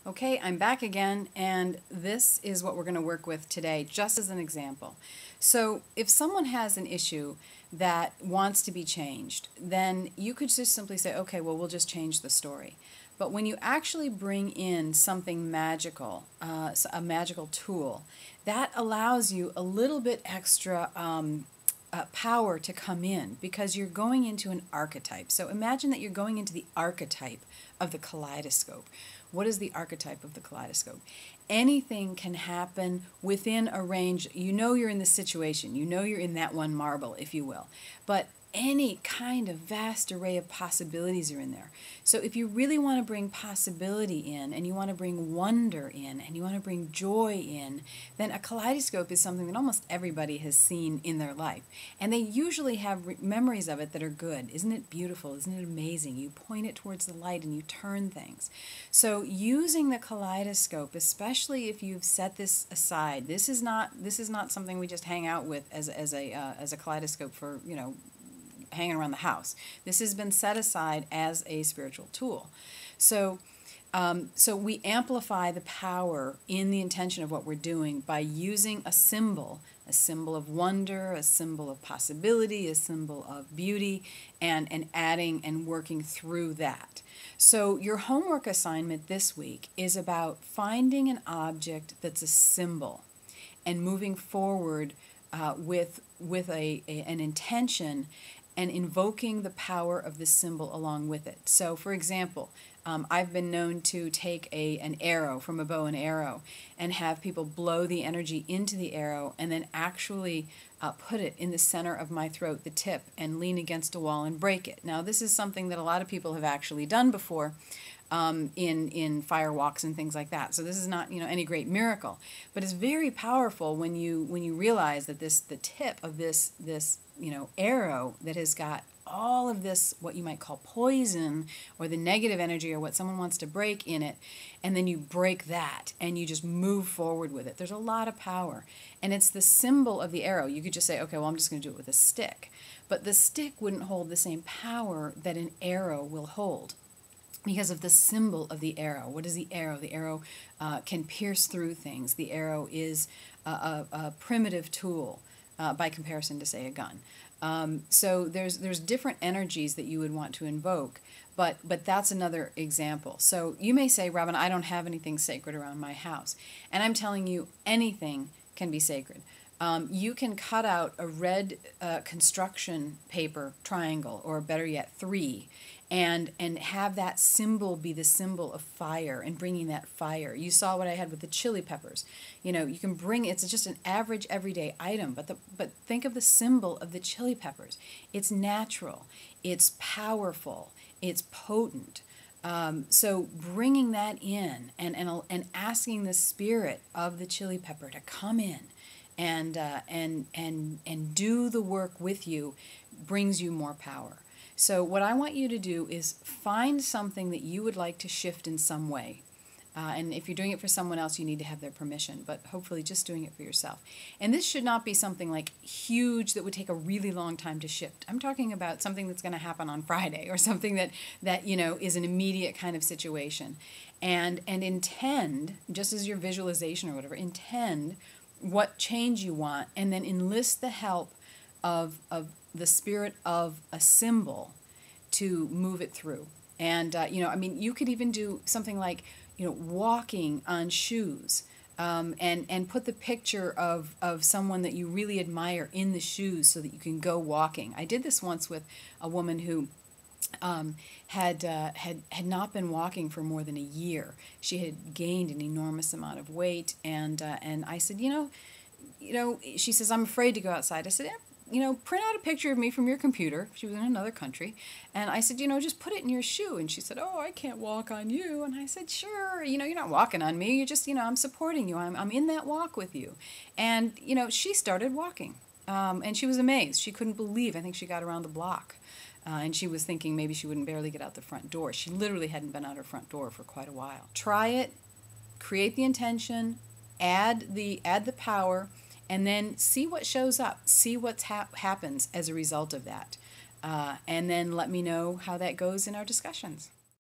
Okay, I'm back again, and this is what we're going to work with today, just as an example. So, if someone has an issue that wants to be changed, then you could just simply say, okay, well, we'll just change the story. But when you actually bring in something magical, a magical tool, that allows you a little bit extra power to come in because you're going into an archetype. So imagine that you're going into the archetype of the kaleidoscope. What is the archetype of the kaleidoscope? Anything can happen within a range. You know you're in the situation. You know you're in that one marble, if you will. But any kind of vast array of possibilities are in there. So if you really want to bring possibility in, and you want to bring wonder in, and you want to bring joy in, then a kaleidoscope is something that almost everybody has seen in their life. And they usually have memories of it that are good. Isn't it beautiful? Isn't it amazing? You point it towards the light and you turn things. So using the kaleidoscope, especially if you've set this aside, this is not something we just hang out with as a kaleidoscope for, hanging around the house. This has been set aside as a spiritual tool. So we amplify the power in the intention of what we're doing by using a symbol of wonder, a symbol of possibility, a symbol of beauty, and adding and working through that. So your homework assignment this week is about finding an object that's a symbol and moving forward with an intention and invoking the power of the symbol along with it. So, for example, I've been known to take an arrow from a bow and arrow and have people blow the energy into the arrow and then actually put it in the center of my throat, the tip, and lean against a wall and break it. Now, this is something that a lot of people have actually done before in fire walks and things like that. So this is not any great miracle, but it's very powerful when you realize that the tip of this arrow that has got all of this, what you might call poison or the negative energy or what someone wants to break in it, and then you break that and you just move forward with it. There's a lot of power, and it's the symbol of the arrow. You could just say, okay, well, I'm just going to do it with a stick, but the stick wouldn't hold the same power that an arrow will hold because of the symbol of the arrow. What is the arrow? The arrow can pierce through things. The arrow is a primitive tool by comparison to, say, a gun. So there's different energies that you would want to invoke, but that's another example. So you may say, Robin, I don't have anything sacred around my house. And I'm telling you, anything can be sacred. You can cut out a red construction paper triangle, or better yet, 3, and have that symbol be the symbol of fire and bringing that fire. You saw what I had with the chili peppers. You can bring, it's just an average everyday item, but think of the symbol of the chili peppers. It's natural, it's powerful, it's potent. So bringing that in and asking the spirit of the chili pepper to come in and do the work with you brings you more power. So what I want you to do is find something that you would like to shift in some way. And if you're doing it for someone else, you need to have their permission, but hopefully just doing it for yourself. And this should not be something like huge that would take a really long time to shift. I'm talking about something that's going to happen on Friday, or something that is an immediate kind of situation. And intend, just as your visualization or whatever, intend what change you want, and then enlist the help of the spirit of a symbol to move it through. And you could even do something like walking on shoes, and put the picture of someone that you really admire in the shoes so that you can go walking. I did this once with a woman who had not been walking for more than a year. She had gained an enormous amount of weight, and I said, she says, I'm afraid to go outside. I said, print out a picture of me from your computer. She was in another country. And I said, just put it in your shoe. And she said, oh, I can't walk on you. And I said, sure, you're not walking on me. You're just, I'm supporting you. I'm in that walk with you. And, she started walking. And she was amazed. She couldn't believe. I think she got around the block. And she was thinking maybe she wouldn't barely get out the front door. She literally hadn't been out her front door for quite a while. Try it, create the intention, add the power, and then see what shows up, see what happens as a result of that. And then let me know how that goes in our discussions.